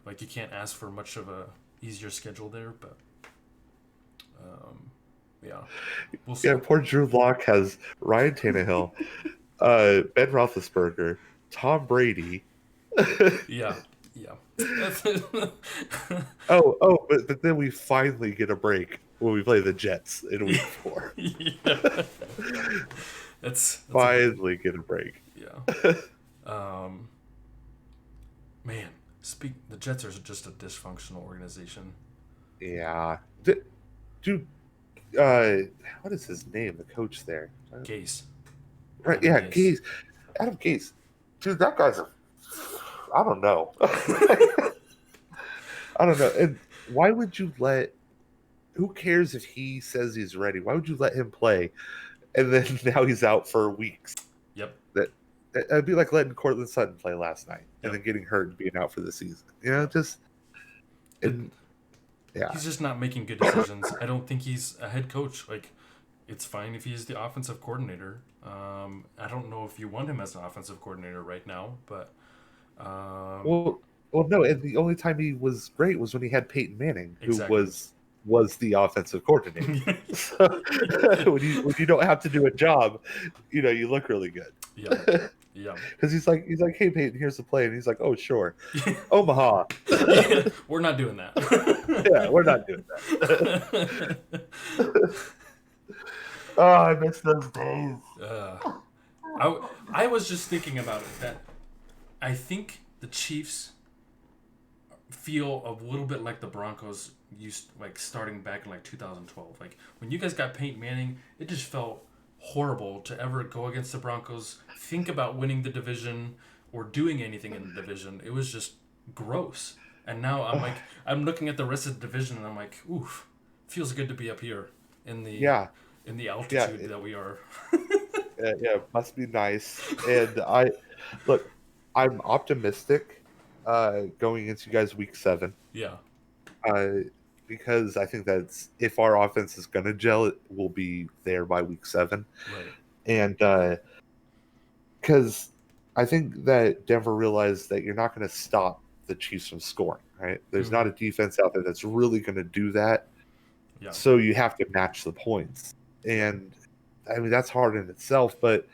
Like you can't ask for much of a easier schedule there, but Yeah. We'll see. Yeah, poor Drew Lock has Ryan Tannehill, Ben Roethlisberger, Tom Brady. Yeah. Yeah. But then we finally get a break when we play the Jets in week 4. Yeah. That's a good one. Finally get a break. Yeah. Um, man, the Jets are just a dysfunctional organization. Yeah. Dude, what is his name? The coach there. Gase. Right, Adam yeah, Gase. Gase. Adam Gase. Dude, that guy's a I don't know. I don't know. And why would you let who cares if he says he's ready? Why would you let him play and then now he's out for weeks? Yep. That'd be like letting Cortland Sutton play last night and Yep. then getting hurt and being out for the season. Yep. Just The, and yeah. he's just not making good decisions. I don't think he's a head coach. Like, it's fine if he's the offensive coordinator. I don't know if you want him as an offensive coordinator right now, but Well, no, and the only time he was great was when he had Peyton Manning, who exactly. was the offensive coordinator. So, when you don't have to do a job, you look really good. Yeah. Yeah. Because he's like, hey Peyton, here's the play, and he's like, oh sure, Omaha. Yeah, we're not doing that. Yeah, we're not doing that. Oh, I miss those days. I was just thinking about it that I think the Chiefs feel a little bit like the Broncos used, like starting back in like 2012. Like when you guys got Peyton Manning, it just felt horrible to ever go against the Broncos, think about winning the division or doing anything in the division. It was just gross. And now I'm looking at the rest of the division and I'm like, oof, feels good to be up here in the Yeah, in the yeah, altitude that we are. yeah. Must be nice. And look, I'm optimistic going into you guys week 7. Yeah. Uh, because I think that's if our offense is going to gel, it will be there by week 7. Right. And because I think that Denver realized that you're not going to stop the Chiefs from scoring, right? There's not a defense out there that's really going to do that. Yeah. So you have to match the points. And I mean, that's hard in itself, but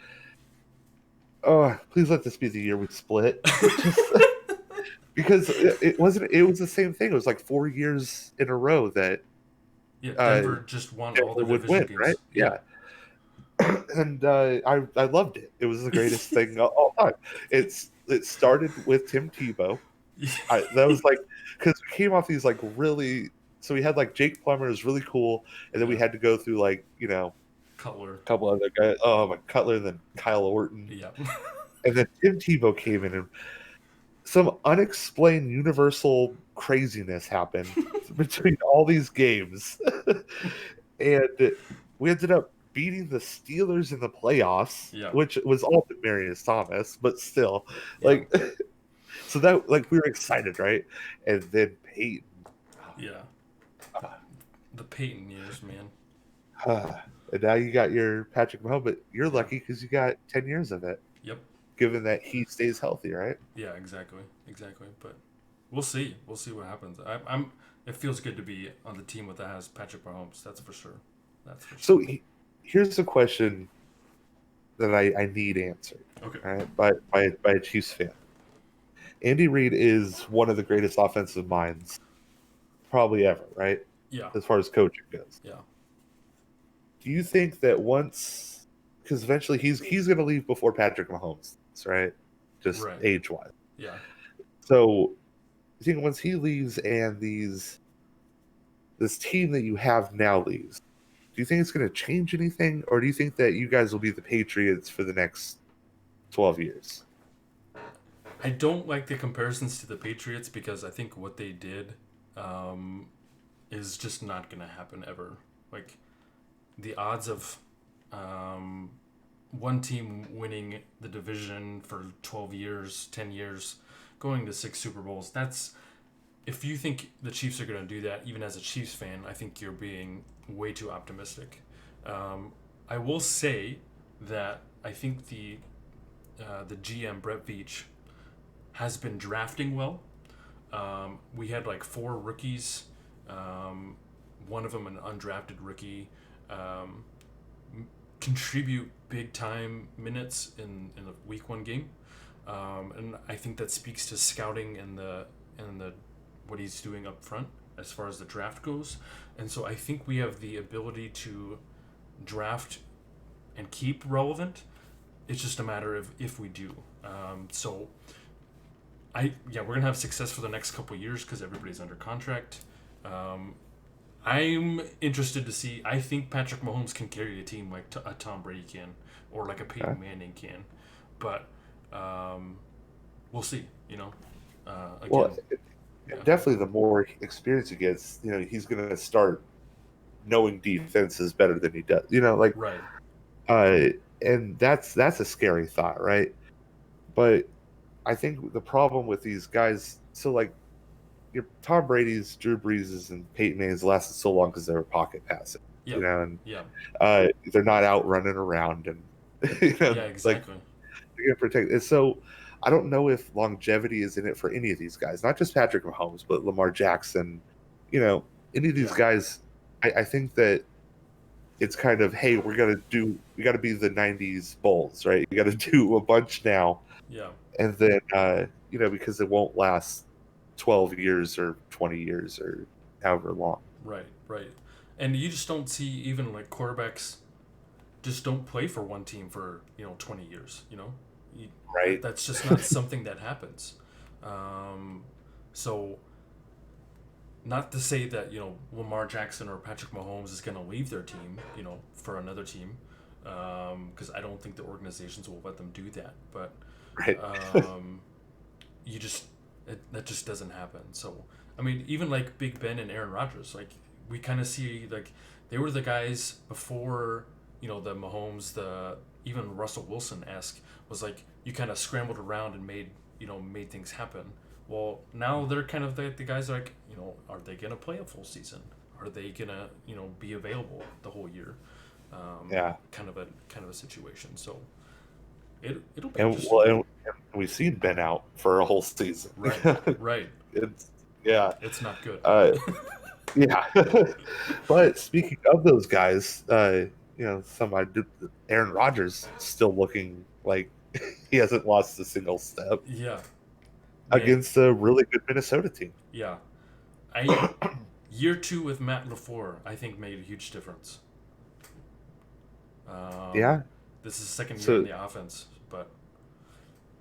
please let this be the year we split. Because it was the same thing. It was like 4 years in a row that Denver just won all the would division win, games. right? Yeah. And I loved it. It was the greatest thing all time. It started with Tim Tebow. That was like because we came off these like really. So we had like Jake Plummer is really cool, and then we had to go through like Cutler. a couple other guys. Oh my Cutler, and then Kyle Orton. Yeah. And then Tim Tebow came in, and some unexplained universal craziness happened between all these games, and we ended up beating the Steelers in the playoffs, which was all Demarius Thomas, but still, like, so that like we were excited, right? And then Peyton, the Peyton years, man. And now you got your Patrick Mahomes, but you're lucky because you got 10 years of it. Yep. Given that he stays healthy, right? Yeah, exactly. But we'll see. We'll see what happens. I'm. It feels good to be on the team that has Patrick Mahomes. That's for sure. So here's a question that I need answered. Okay. Right, by a Chiefs fan. Andy Reid is one of the greatest offensive minds probably ever, right? Yeah. As far as coaching goes. Yeah. Do you think that once, because eventually he's going to leave before Patrick Mahomes, right? Just age-wise. Yeah. So, you think once he leaves and this team that you have now leaves, do you think it's going to change anything, or do you think that you guys will be the Patriots for the next 12 years? I don't like the comparisons to the Patriots because I think what they did is just not going to happen ever. Like, the odds of one team winning the division for 12 years, 10 years, going to 6 Super Bowls, that's... If you think the Chiefs are going to do that, even as a Chiefs fan, I think you're being way too optimistic. I will say that I think the GM, Brett Veach, has been drafting well. We had like 4 rookies, one of them an undrafted rookie. um, contribute big time minutes in a week one game, and I think that speaks to scouting and the what he's doing up front as far as the draft goes. And so I think we have the ability to draft and keep relevant. It's just a matter of if we do. So we're gonna have success for the next couple of years because everybody's under contract. Um, I'm interested to see. I think Patrick Mahomes can carry a team like a Tom Brady can, or like a Okay. Peyton Manning can, but we'll see. Well, Again, yeah, definitely the more experience he gets, he's going to start knowing defenses better than he does. right, Uh, and that's a scary thought, right? But I think the problem with these guys, so like your Tom Brady's, Drew Brees's, and Peyton Manning's lasted so long because they were pocket passing, yep, and yeah, they're not out running around, and yeah, like exactly, they're gonna protect. And so I don't know if longevity is in it for any of these guys, not just Patrick Mahomes, but Lamar Jackson. Any of these yeah, guys. I think that it's kind of, hey, we got to be the '90s Bulls, right? You got to do a bunch now, yeah, and then because it won't last 12 years or 20 years or however long. right, right. And you just don't see even like quarterbacks just don't play for one team for 20 years. You, Right. that's just not something that happens. Um, so not to say that Lamar Jackson or Patrick Mahomes is going to leave their team for another team, because I don't think the organizations will let them do that. But Right. um, you just that just doesn't happen. So I mean, even like Big Ben and Aaron Rodgers, like we kind of see like they were the guys before the Mahomes, the even Russell Wilson esque was like you kind of scrambled around and made things happen. Well, now they're kind of the guys like are they gonna play a full season? Are they gonna be available the whole year? Yeah. Kind of a situation. So it'll be And interesting. well, and we've seen Ben out for a whole season. Right, right. It's yeah. It's not good. Uh, yeah. But speaking of those guys, some I did, Aaron Rodgers still looking like he hasn't lost a single step Yeah, man. against a really good Minnesota team. Yeah, I year two with Matt Lafleur, I think made a huge difference. Um, Yeah. this is the second year in So the offense, but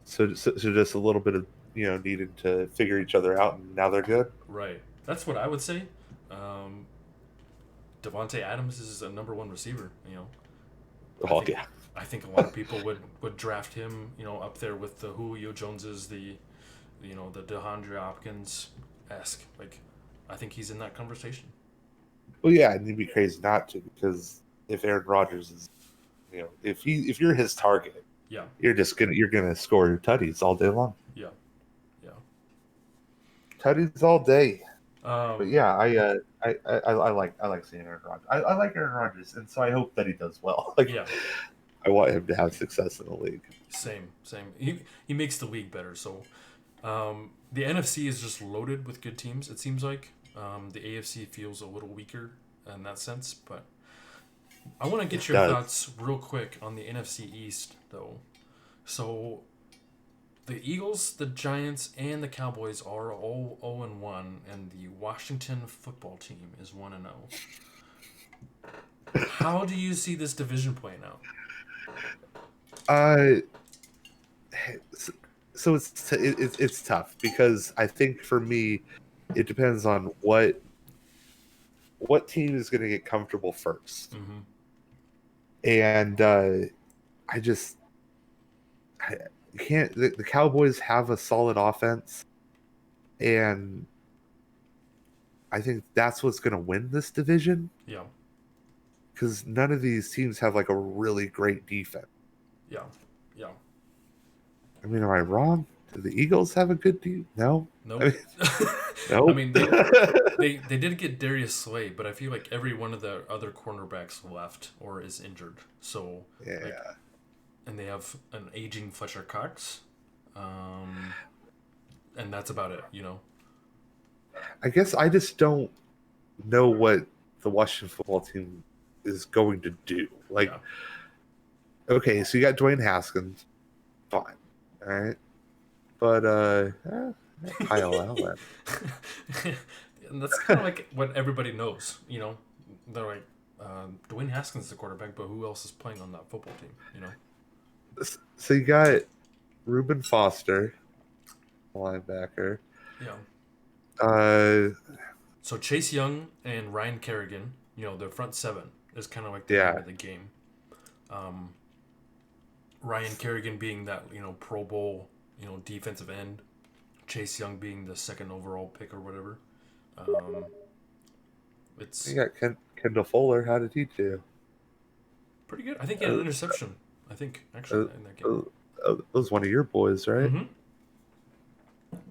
so just a little bit of needing to figure each other out, and now they're good. right. That's what I would say. Um, Devonte Adams is a number one receiver. I Oh think yeah. I think a lot of people would draft him. Up there with the Julio Joneses, the DeAndre Hopkins esque. Like, I think he's in that conversation. Well, yeah, and you'd be crazy not to, because if Aaron Rodgers is, if you're his target, Yeah, you're gonna score your tutties all day long, yeah, yeah. tutties all day. But Um, yeah, I like seeing Aaron Rodgers. I like Aaron Rodgers, and so I hope that he does well. Like yeah. I want him to have success in the league. Same, same. He makes the league better. So the NFC is just loaded with good teams. It seems like the AFC feels a little weaker in that sense. But I want to It get your does. thoughts real quick on the NFC East, though. So the Eagles, the Giants, and the Cowboys are all 0-1, and the Washington football team is 1-0. How do you see this division playing out? Uh, so it's tough because I think for me, it depends on what team is going to get comfortable first, Mm-hmm. and I just I can't. The Cowboys have a solid offense, and I think that's what's going to win this division Yeah, because none of these teams have like a really great defense. yeah, yeah. I mean, am I wrong? Do the Eagles have a good defense? No. I Nope. mean, I nope. mean, they did get Darius Slay, but I feel like every one of the other cornerbacks left or is injured. So like, Yeah. and they have an aging Fletcher Cox, um, and that's about it. I guess I just don't know what the Washington football team is going to do. Like, Yeah. okay, so you got Dwayne Haskins, fine, all right, but Kyle Allen. And that's kind of like what everybody knows, They're like, Dwayne Haskins is the quarterback, but who else is playing on that football team, So you got Reuben Foster, linebacker. Yeah. Uh, So Chase Young and Ryan Kerrigan, their front seven is kind of like the name yeah, of the game. Um, Ryan Kerrigan being that, Pro Bowl, defensive end. Chase Young being the second overall pick or whatever. Um, you it's got Kendall Fuller. How did he do? pretty good. I think he had an Uh, interception. I think, uh, actually, in that game. that was one of your boys, right? Mm-hmm.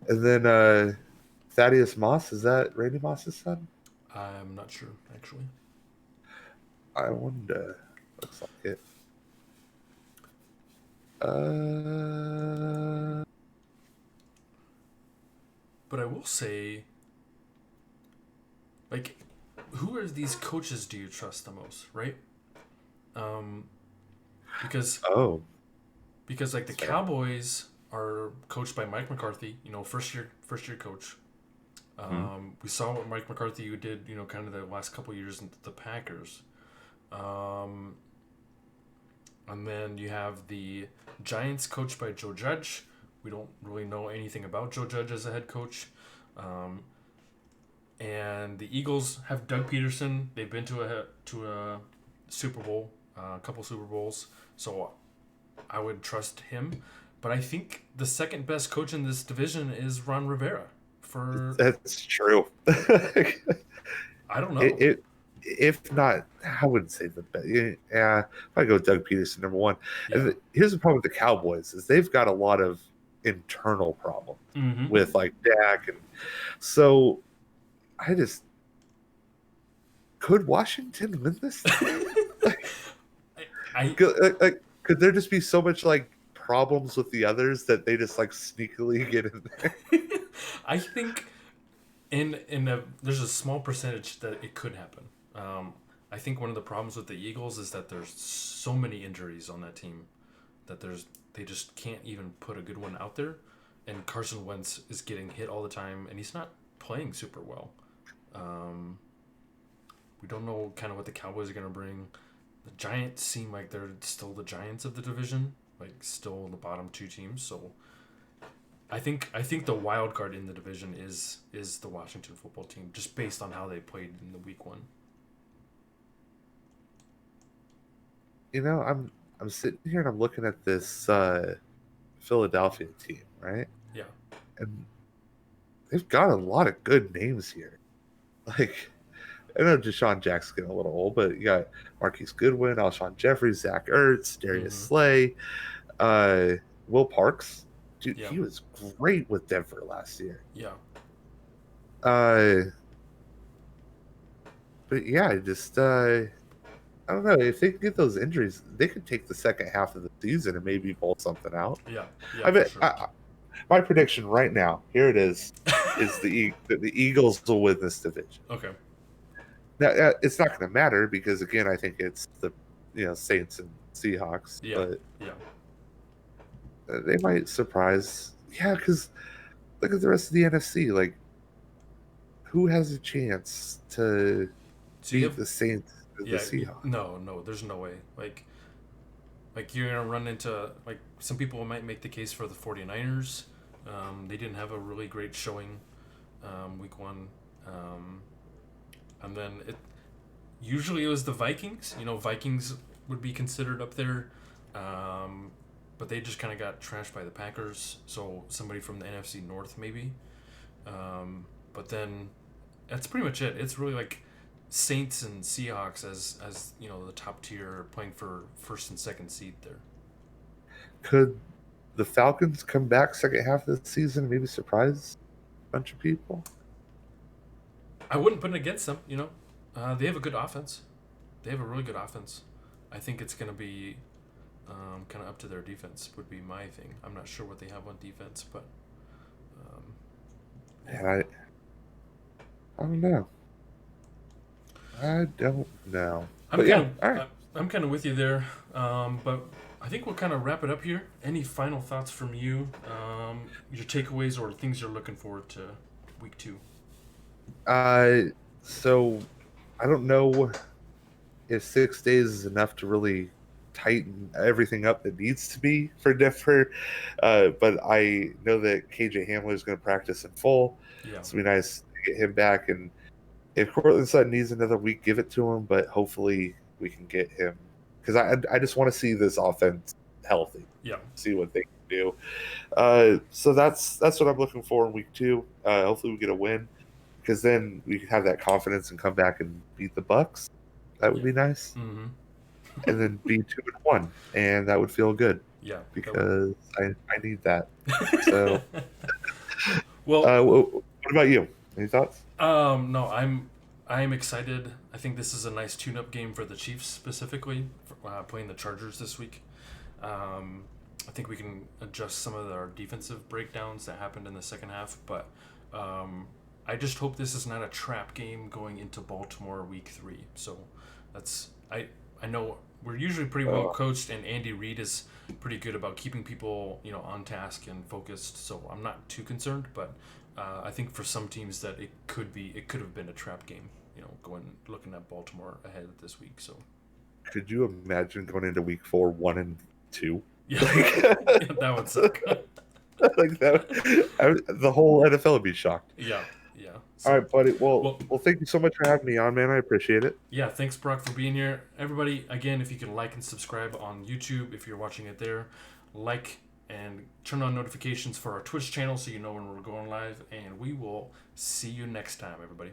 And then Thaddeus Moss, is that Randy Moss's son? I'm not sure, actually. I wonder. Looks like it. Uh, But I will say, like, who are these coaches do you trust the most, right? Um, because oh, like the that's fair. Cowboys are coached by Mike McCarthy, first year coach. Hmm. We saw what Mike McCarthy did, kind of the last couple years in the Packers. Um, and then you have the Giants coached by Joe Judge. We don't really know anything about Joe Judge as a head coach. Um, and the Eagles have Doug Peterson. They've been to a Super Bowl, a couple Super Bowls, so I would trust him. But I think the second best coach in this division is Ron Rivera. For That's true. I don't know. it, if not, I wouldn't say the best. Yeah, if I go Doug Peterson number one. Yeah. Here's the problem with the Cowboys is they've got a lot of internal problems Mm-hmm. with like Dak, and so I just could Washington win this thing? I Could there just be so much like problems with the others that they just like sneakily get in there? I think there's a small percentage that it could happen. I think one of the problems with the Eagles is that there's so many injuries on that team that they just can't even put a good one out there, and Carson Wentz is getting hit all the time, and he's not playing super well. Um, we don't know kind of what the Cowboys are gonna bring. The Giants seem like they're still the Giants of the division, like still the bottom two teams. So I think the wild card in the division is the Washington football team, just based on how they played in the week one. I'm sitting here and I'm looking at this Philadelphia team, right? Yeah, And they've got a lot of good names here. Like I know Deshaun Jackson's getting a little old, but you got Marquise Goodwin, Alshon Jeffries, Zach Ertz, Darius mm-hmm. Slay, uh, Will Parks. Dude, Yeah, he was great with Denver last year. yeah, Uh, but yeah, I don't know. If they can get those injuries, they could take the second half of the season and maybe pull something out. yeah, yeah, I for mean, sure. my prediction right now, here it is the Eagles will win this division. Okay. Now, it's not going to matter because again, I think it's the Saints and Seahawks, Yeah, but yeah. they might surprise. Yeah, because look at the rest of the NFC. Like, who has a chance to So you beat have the Saints and the yeah. Seahawks? No, there's no way. Like you're gonna run into like some people might make the case for the 49ers. They didn't have a really great showing week one. And then usually it was the Vikings. Vikings would be considered up there, but they just kind of got trashed by the Packers. So somebody from the NFC North maybe. But then that's pretty much it. It's really like Saints and Seahawks as the top tier playing for first and second seed there. Could the Falcons come back second half of the season and maybe surprise a bunch of people? I wouldn't put it against them. They have a good offense. They have a really good offense. I think it's going to be kind of up to their defense would be my thing. I'm not sure what they have on defense, but And I don't know. I don't know. I'm But kind yeah, of all right. I'm kind of with you there, but I think we'll kind of wrap it up here. Any final thoughts from you? Your takeaways or things you're looking forward to week 2? Uh, so I don't know if 6 days is enough to really tighten everything up that needs to be for Denver. But I know that KJ Hamler is going to practice in full. Yeah, So it'll be nice to get him back. And if Cortland Sutton needs another week, give it to him. But hopefully we can get him because I just want to see this offense healthy, yeah, see what they can do. So that's what I'm looking for in week 2. Hopefully we get a win because then we can have that confidence and come back and beat the Bucks. That would yeah. be nice, Mm-hmm. and then be 2-1, and that would feel good Yeah, that would. because I need that. So, Well, what about you? Any thoughts? no, I'm excited. I think this is a nice tune-up game for the Chiefs specifically, for, playing the Chargers this week. I think we can adjust some of our defensive breakdowns that happened in the second half, but I just hope this is not a trap game going into Baltimore week 3. So that's I know we're usually pretty well Uh, coached, and Andy Reid is pretty good about keeping people on task and focused. So I'm not too concerned, but I think for some teams that it could have been a trap game. Going looking at Baltimore ahead this week. So could you imagine going into week 4 1-2? yeah, Like, yeah, that would suck. like that, the whole NFL would be shocked. Yeah, yeah. All So right, buddy. Well, well, well, thank you so much for having me on, man. I appreciate it. yeah, thanks, Brock, for being here. Everybody, again, if you can like and subscribe on YouTube if you're watching it there, like and turn on notifications for our Twitch channel so you know when we're going live. And we will see you next time, everybody.